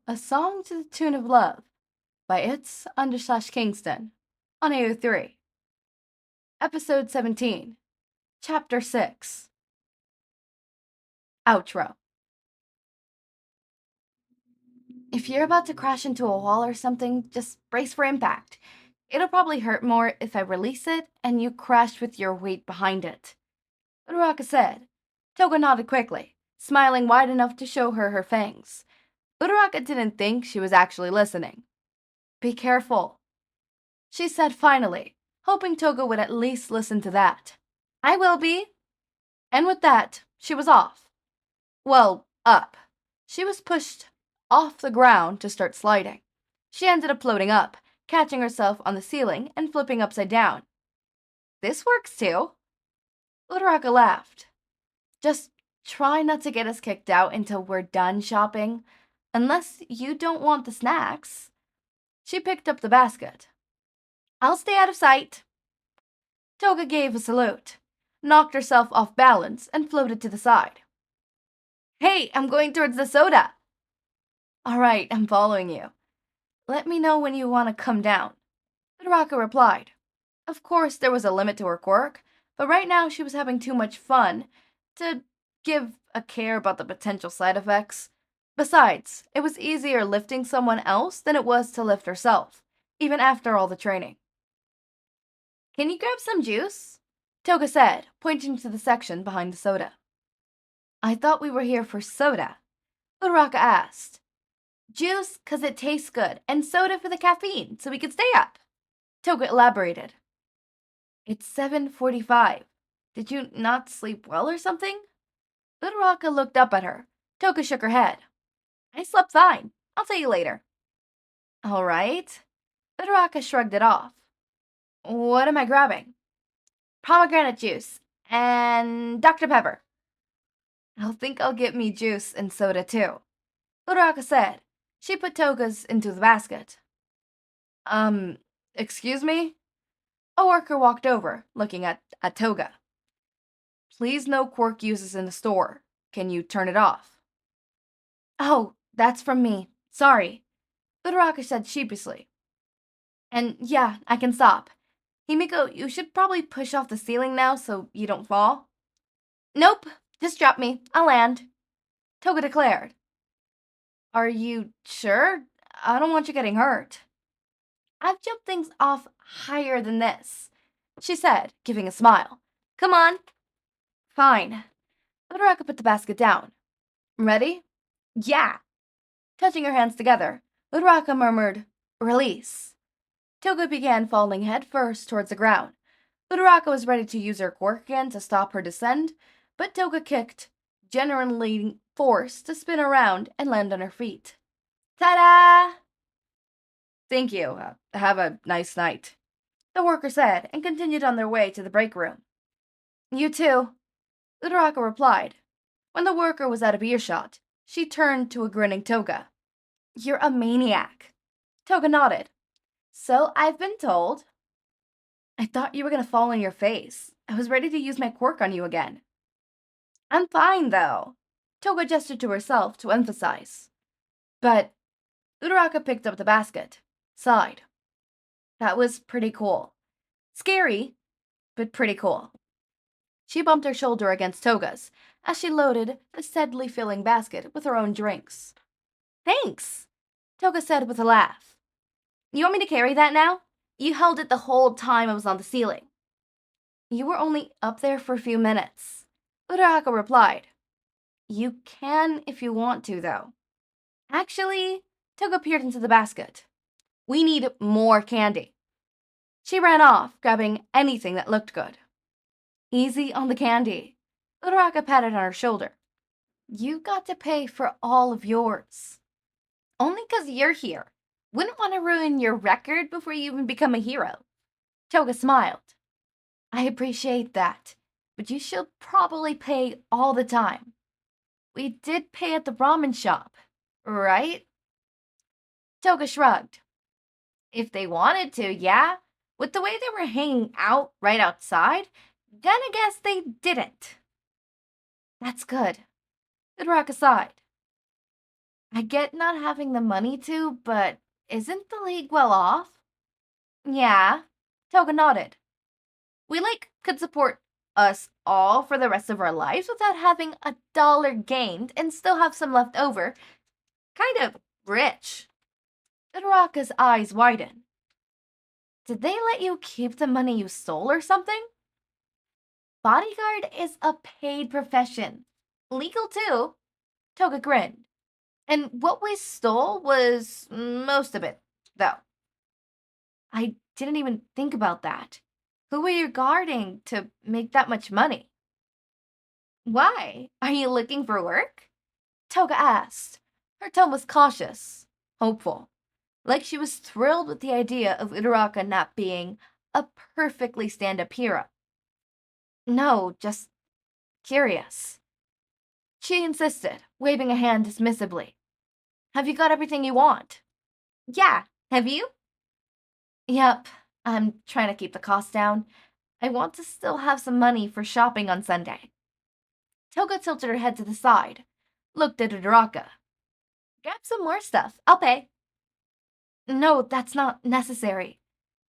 A Song to the Tune of Love by It's_Kingston on AO3. Episode 17, Chapter 6. Outro. If you're about to crash into a wall or something, just brace for impact. It'll probably hurt more if I release it and you crash with your weight behind it. Uraraka said. Toga nodded quickly, smiling wide enough to show her fangs. Uraraka didn't think she was actually listening. Be careful, she said finally, hoping Toga would at least listen to that. I will be. And with that, she was off. Well, up. She was pushed off the ground to start sliding. She ended up floating up, catching herself on the ceiling and flipping upside down. This works too. Uraraka laughed. Just try not to get us kicked out until we're done shopping, unless you don't want the snacks. She picked up the basket. I'll stay out of sight. Toga gave a salute, knocked herself off balance, and floated to the side. Hey, I'm going towards the soda. All right, I'm following you. Let me know when you want to come down. Uraraka replied. Of course, there was a limit to her quirk, but right now she was having too much fun to give a care about the potential side effects. Besides, it was easier lifting someone else than it was to lift herself, even after all the training. Can you grab some juice? Toga said, pointing to the section behind the soda. I thought we were here for soda. Uraraka asked. Juice, 'cause it tastes good, and soda for the caffeine, so we could stay up. Toga elaborated. It's 7:45. Did you not sleep well or something? Uraraka looked up at her. Toga shook her head. I slept fine. I'll tell you later. All right. Uraraka shrugged it off. What am I grabbing? Pomegranate juice and Dr. Pepper. I think I'll get me juice and soda too, Uraraka said. She put Toga's into the basket. Excuse me? A worker walked over, looking at Toga. Please no quirk uses in the store. Can you turn it off? Oh, that's from me. Sorry, Uraraka said sheepishly. And yeah, I can stop. Himiko, you should probably push off the ceiling now so you don't fall. Nope, just drop me. I'll land, Toga declared. Are you sure? I don't want you getting hurt. I've jumped things off higher than this, she said, giving a smile. Come on. Fine. Uraraka put the basket down. Ready? Yeah. Touching her hands together, Uraraka murmured, Release. Toga began falling headfirst towards the ground. Uraraka was ready to use her quirk again to stop her descent, but Toga kicked, generally forced to spin around and land on her feet. Ta-da! Thank you. Have a nice night, the worker said, and continued on their way to the break room. You too, Uraraka replied. When the worker was out of earshot, she turned to a grinning Toga. You're a maniac. Toga nodded. So I've been told. I thought you were going to fall on your face. I was ready to use my quirk on you again. I'm fine, though. Toga gestured to herself to emphasize. But Uraraka picked up the basket, sighed. That was pretty cool. Scary, but pretty cool. She bumped her shoulder against Toga's as she loaded the steadily filling basket with her own drinks. Thanks, Toga said with a laugh. You want me to carry that now? You held it the whole time I was on the ceiling. You were only up there for a few minutes, Uraraka replied. You can if you want to, though. Actually, Toga peered into the basket. We need more candy. She ran off, grabbing anything that looked good. Easy on the candy. Uraraka patted on her shoulder. You got to pay for all of yours. Only 'cause you're here. Wouldn't want to ruin your record before you even become a hero. Toga smiled. I appreciate that, but you should probably pay all the time. We did pay at the ramen shop, right? Toga shrugged. If they wanted to, yeah. With the way they were hanging out right outside, gonna guess they didn't. That's good. Uraraka sighed. I get not having the money to, but isn't the league well off? Yeah. Toga nodded. We, could support us all for the rest of our lives without having $1 gained and still have some left over. Kind of rich. Uraraka's eyes widened. Did they let you keep the money you stole or something? Bodyguard is a paid profession. Legal too. Toga grinned. And what we stole was most of it, though. I didn't even think about that. Who were you guarding to make that much money? Why? Are you looking for work? Toga asked. Her tone was cautious, hopeful, like she was thrilled with the idea of Uraraka not being a perfectly stand-up hero. No, just curious. She insisted, waving a hand dismissively. Have you got everything you want? Yeah, have you? Yep, I'm trying to keep the cost down. I want to still have some money for shopping on Sunday. Toga tilted her head to the side, looked at Uraraka. Grab some more stuff, I'll pay. No, that's not necessary,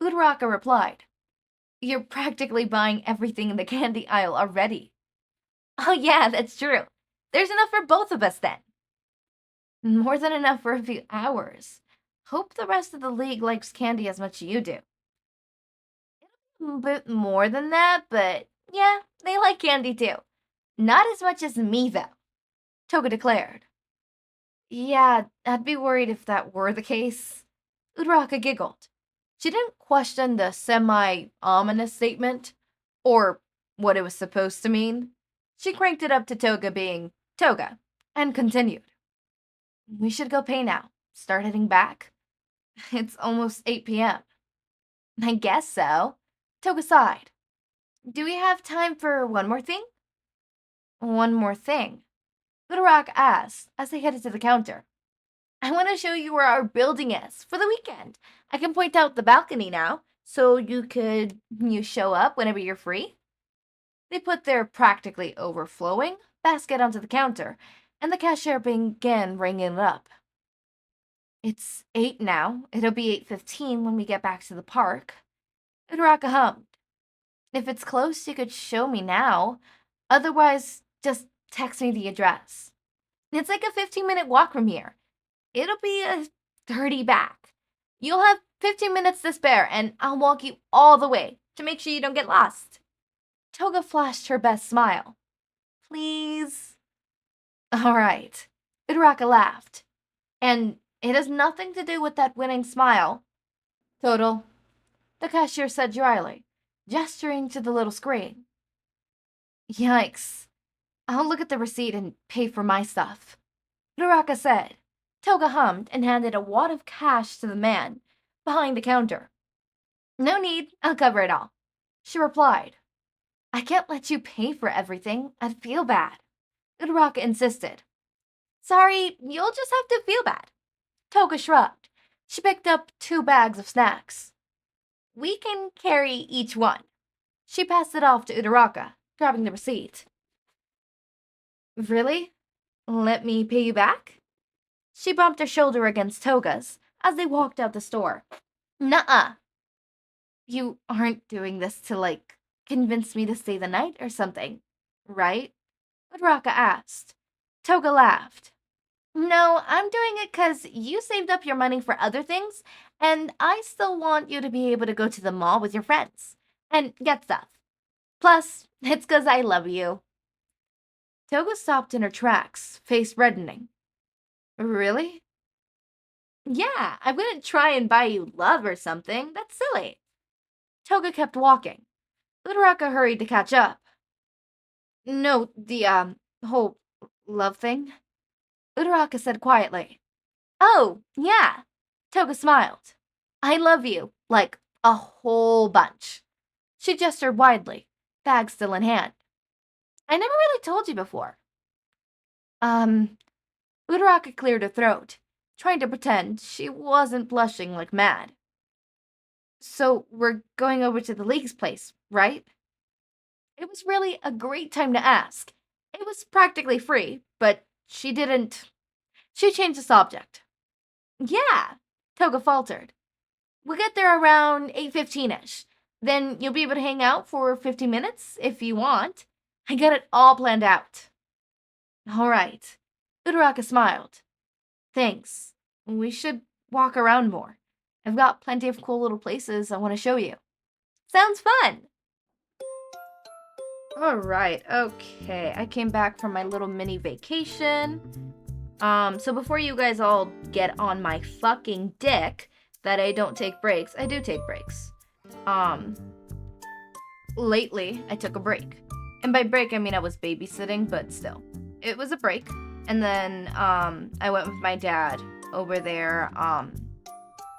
Uraraka replied. You're practically buying everything in the candy aisle already. Oh yeah, that's true. There's enough for both of us then. More than enough for a few hours. Hope the rest of the league likes candy as much as you do. A bit more than that, but yeah, they like candy too. Not as much as me, though, Toga declared. Yeah, I'd be worried if that were the case. Uraraka giggled. She didn't question the semi-ominous statement, or what it was supposed to mean. She cranked it up to Toga being Toga, and continued. We should go pay now. Start heading back. It's almost 8 p.m. I guess so. Toga sighed. Do we have time for one more thing? One more thing? Uraraka asked as they headed to the counter. I want to show you where our building is for the weekend. I can point out the balcony now, so you show up whenever you're free. They put their practically overflowing basket onto the counter, and the cashier began ringing it up. It's 8 now. It'll be 8:15 when we get back to the park. Uraraka hummed. If it's close, you could show me now. Otherwise, just text me the address. It's like a 15-minute walk from here. It'll be a 30 back. You'll have 15 minutes to spare, and I'll walk you all the way to make sure you don't get lost. Toga flashed her best smile. Please? All right. Uraraka laughed. And it has nothing to do with that winning smile. Total, the cashier said dryly, gesturing to the little screen. Yikes. I'll look at the receipt and pay for my stuff, Uraraka said. Toga hummed and handed a wad of cash to the man behind the counter. No need, I'll cover it all, she replied. I can't let you pay for everything. I'd feel bad, Uraraka insisted. Sorry, you'll just have to feel bad. Toga shrugged. She picked up 2 bags of snacks. We can carry each one. She passed it off to Uraraka, grabbing the receipt. Really? Let me pay you back? She bumped her shoulder against Toga's as they walked out the store. Nuh-uh. You aren't doing this to, convince me to stay the night or something, right? Uraraka asked. Toga laughed. No, I'm doing it 'cause you saved up your money for other things, and I still want you to be able to go to the mall with your friends and get stuff. Plus, it's 'cause I love you. Toga stopped in her tracks, face reddening. Really? Yeah, I wouldn't try and buy you love or something. That's silly. Toga kept walking. Uraraka hurried to catch up. No, the, whole love thing? Uraraka said quietly. Oh, yeah. Toga smiled. I love you, like a whole bunch. She gestured widely, bag still in hand. I never really told you before. Uraraka cleared her throat, trying to pretend she wasn't blushing like mad. So we're going over to the league's place, right? It was really a great time to ask. It was practically free, but she didn't She changed the subject. Yeah, Toga faltered. We'll get there around 8:15ish. Then you'll be able to hang out for 50 minutes if you want. I got it all planned out. All right. Uraraka smiled. Thanks. We should walk around more. I've got plenty of cool little places I want to show you. Sounds fun! Alright, okay. I came back from my little mini vacation. So before you guys all get on my fucking dick that I don't take breaks, I do take breaks. Lately, I took a break. And by break, I mean I was babysitting, but still. It was a break. And then, I went with my dad over there,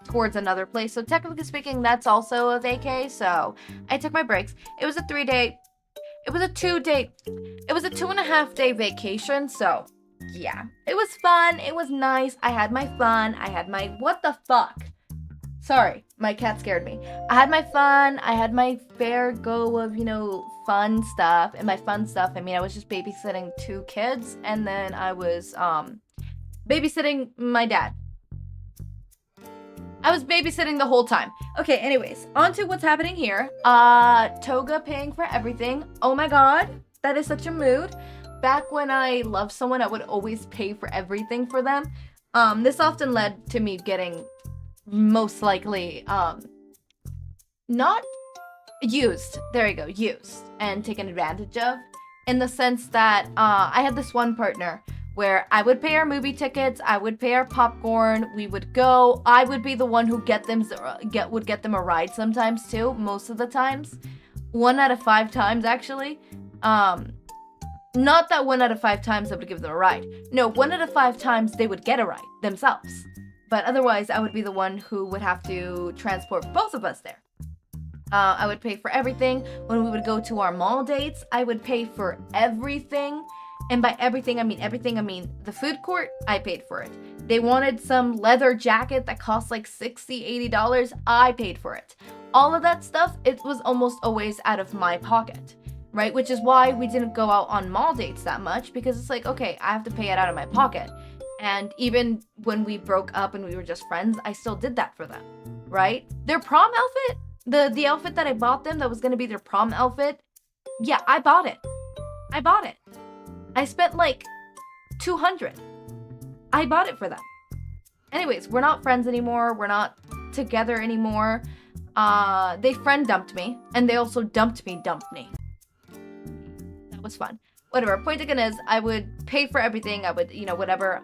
towards another place. So technically speaking, that's also a vacay. So I took my breaks. It was a 2.5 day vacation. So yeah, it was fun. It was nice. I had my fun. What the fuck? Sorry, my cat scared me. I had my fun. I had my fair go of, fun stuff. And by fun stuff, I mean I was just babysitting 2 kids. And then I was, babysitting my dad. I was babysitting the whole time. Okay, anyways, on to what's happening here. Toga paying for everything. Oh my god, that is such a mood. Back when I loved someone, I would always pay for everything for them. This often led to me getting most likely, not used. There you go, used and taken advantage of. In the sense that, I had this one partner where I would pay our movie tickets, I would pay our popcorn, we would go, I would be the one who would get them a ride sometimes too, most of the times. 1 out of 5 times actually. Not that 1 out of 5 times I would give them a ride. No, 1 out of 5 times they would get a ride themselves. But otherwise I would be the one who would have to transport both of us there. I would pay for everything. When we would go to our mall dates, I would pay for everything. And by everything, I mean the food court, I paid for it. They wanted some leather jacket that cost like $60, $80, I paid for it. All of that stuff, it was almost always out of my pocket, right? Which is why we didn't go out on mall dates that much, because it's like, okay, I have to pay it out of my pocket. And even when we broke up and we were just friends, I still did that for them, right? Their prom outfit, the outfit that I bought them that was going to be their prom outfit, yeah, I bought it. I spent like $200. I bought it for them. Anyways, we're not friends anymore. We're not together anymore. They friend dumped me, and they also dumped me. That was fun. Whatever. Point again is, I would pay for everything. I would, whatever.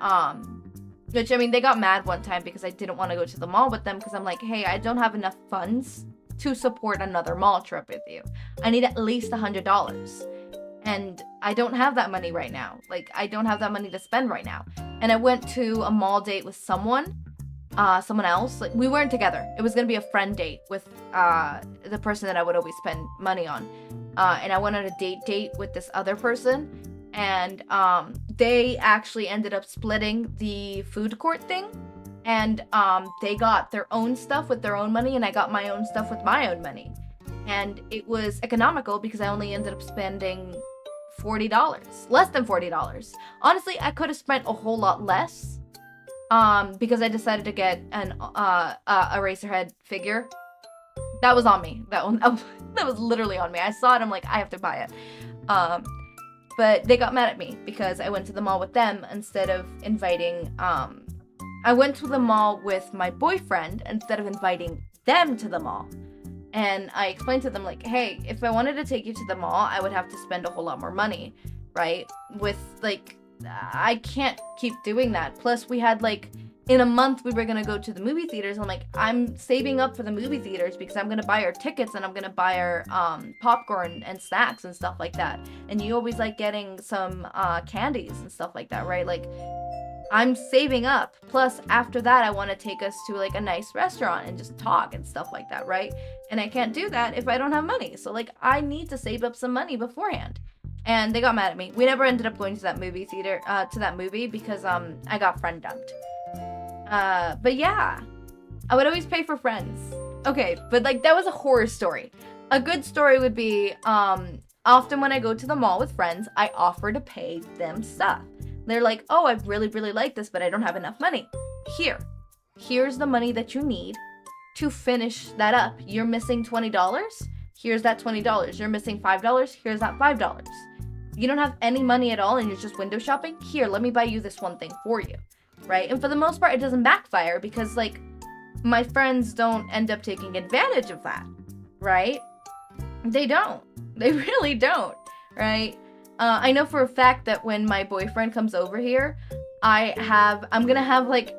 Which, I mean, they got mad one time because I didn't want to go to the mall with them because I'm like, hey, I don't have enough funds to support another mall trip with you. I need at least $100. And I don't have that money right now. Like, I don't have that money to spend right now. And I went to a mall date with someone else. Like, we weren't together. It was going to be a friend date with the person that I would always spend money on. And I went on a date with this other person. And they actually ended up splitting the food court thing. And they got their own stuff with their own money, and I got my own stuff with my own money. And it was economical because I only ended up spending $40. Less than $40. Honestly, I could have spent a whole lot less. Because I decided to get an Eraserhead figure. That was on me. That was literally on me. I saw it, I'm like, I have to buy it. But they got mad at me because I went to the mall with them instead of inviting, I went to the mall with my boyfriend instead of inviting them to the mall. And I explained to them, like, hey, if I wanted to take you to the mall, I would have to spend a whole lot more money, right? With, like, I can't keep doing that. Plus, we had, like, in a month, we were going to go to the movie theaters. I'm like, I'm saving up for the movie theaters because I'm going to buy our tickets and I'm going to buy our popcorn and snacks and stuff like that. And you always like getting some candies and stuff like that, right? Like, I'm saving up. Plus, after that, I want to take us to, like, a nice restaurant and just talk and stuff like that, right? And I can't do that if I don't have money. So, like, I need to save up some money beforehand. And they got mad at me. We never ended up going to that movie theater, because, I got friend dumped. But yeah, I would always pay for friends. Okay, but, like, that was a horror story. A good story would be, often when I go to the mall with friends, I offer to pay them stuff. They're like, oh, I really, really like this, but I don't have enough money. Here's the money that you need to finish that up. You're missing $20. Here's that $20. You're missing $5. Here's that $5. You don't have any money at all and you're just window shopping. Here, let me buy you this one thing for you, right? And for the most part, it doesn't backfire because, like, my friends don't end up taking advantage of that, right? They don't. They really don't, right? I know for a fact that when my boyfriend comes over here, I'm gonna have, like,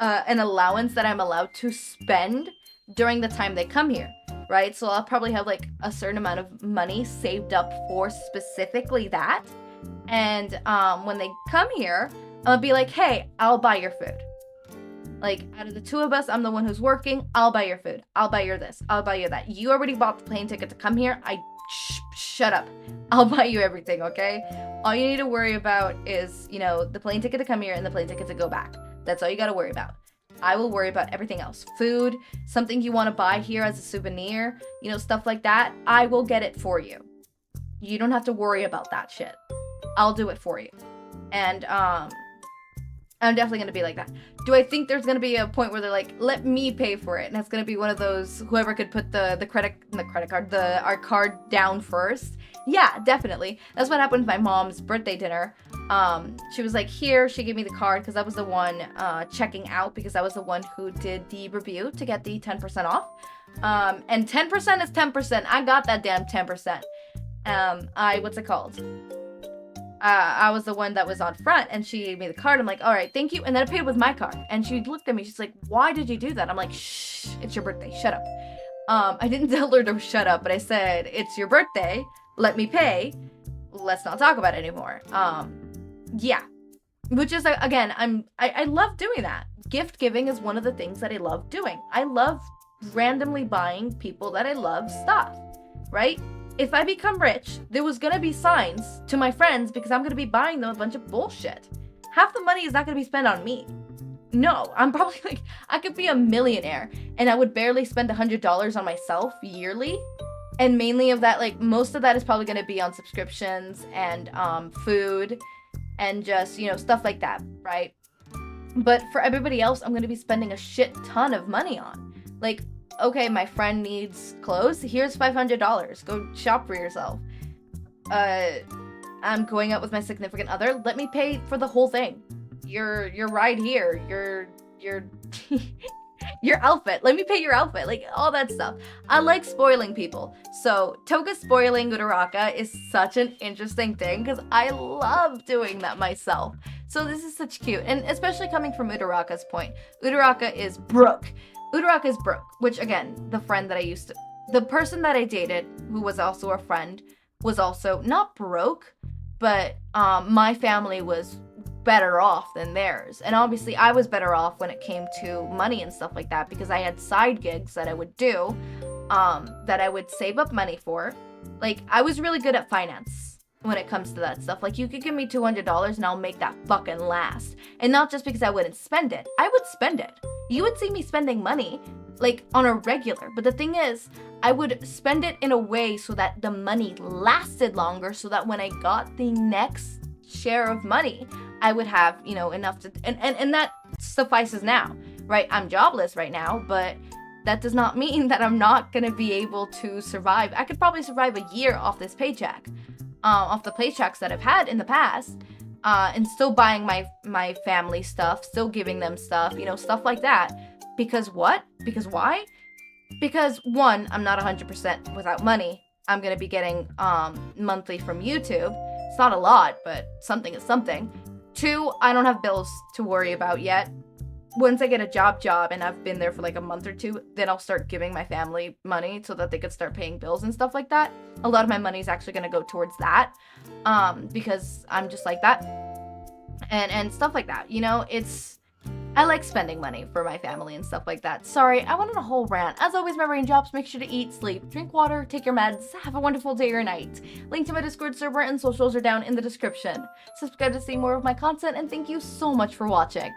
an allowance that I'm allowed to spend during the time they come here. Right? So I'll probably have like a certain amount of money saved up for specifically that. And when they come here, I'll be like, hey, I'll buy your food. Like, out of the two of us, I'm the one who's working. I'll buy your food. I'll buy your this. I'll buy you that. You already bought the plane ticket to come here. Shut up. I'll buy you everything, okay? All you need to worry about is, you know, the plane ticket to come here and the plane ticket to go back. That's all you got to worry about. I will worry about everything else. Food, something you want to buy here as a souvenir, you know, stuff like that. I will get it for you. You don't have to worry about that shit. I'll do it for you. And I'm definitely going to be like that. Do I think there's going to be a point where they're like, let me pay for it? And it's going to be one of those, whoever could put our card down first. Yeah, definitely. That's what happened with my mom's birthday dinner. She was like, here, she gave me the card because I was the one checking out because I was the one who did the review to get the 10% off. And 10% is 10%. I got that damn 10%. What's it called? I was the one that was on front and she gave me the card. I'm like, all right, thank you. And then I paid with my card. And she looked at me. She's like, why did you do that? I'm like, shh, it's your birthday. Shut up. I didn't tell her to shut up, but I said, it's your birthday. Let me pay. Let's not talk about it anymore. Yeah. Which is, again, I love doing that. Gift giving is one of the things that I love doing. I love randomly buying people that I love stuff, right? If I become rich, there was gonna be signs to my friends because I'm gonna be buying them a bunch of bullshit. Half the money is not gonna be spent on me. No, I'm probably like, I could be a millionaire and I would barely spend $100 on myself yearly. And mainly of that, like, most of that is probably gonna be on subscriptions and food and just, you know, stuff like that, right? But for everybody else, I'm gonna be spending a shit ton of money on. Like, okay, my friend needs clothes. Here's $500. Go shop for yourself. I'm going out with my significant other. Let me pay for the whole thing. Your ride here. Your your outfit. Let me pay your outfit. Like, all that stuff. I like spoiling people. So, Toga spoiling Uraraka is such an interesting thing because I love doing that myself. So this is such cute. And especially coming from Uraraka's point. Uraraka is broke. Uraraka is broke, which, again, the person that I dated, who was also a friend, was also not broke, but my family was better off than theirs. And obviously, I was better off when it came to money and stuff like that because I had side gigs that I would do, that I would save up money for. Like, I was really good at finance when it comes to that stuff. Like, you could give me $200 and I'll make that fucking last. And not just because I wouldn't spend it. I would spend it. You would see me spending money, like, on a regular. But the thing is, I would spend it in a way so that the money lasted longer so that when I got the next share of money, I would have, you know, enough to... And that suffices now, right? I'm jobless right now, but that does not mean that I'm not going to be able to survive. I could probably survive a year off this paycheck, off the paychecks that I've had in the past. And still buying my family stuff, still giving them stuff, you know, stuff like that. Because what? Because why? Because one, I'm not 100% without money. I'm going to be getting monthly from YouTube. It's not a lot, but something is something. Two, I don't have bills to worry about yet. Once I get a job and I've been there for like a month or two, then I'll start giving my family money so that they could start paying bills and stuff like that. A lot of my money is actually going to go towards that, because I'm just like that, and stuff like that. You know, I like spending money for my family and stuff like that. Sorry, I went on a whole rant. As always, my raindrops, make sure to eat, sleep, drink water, take your meds, have a wonderful day or night. Link to my Discord server and socials are down in the description. Subscribe to see more of my content, and thank you so much for watching.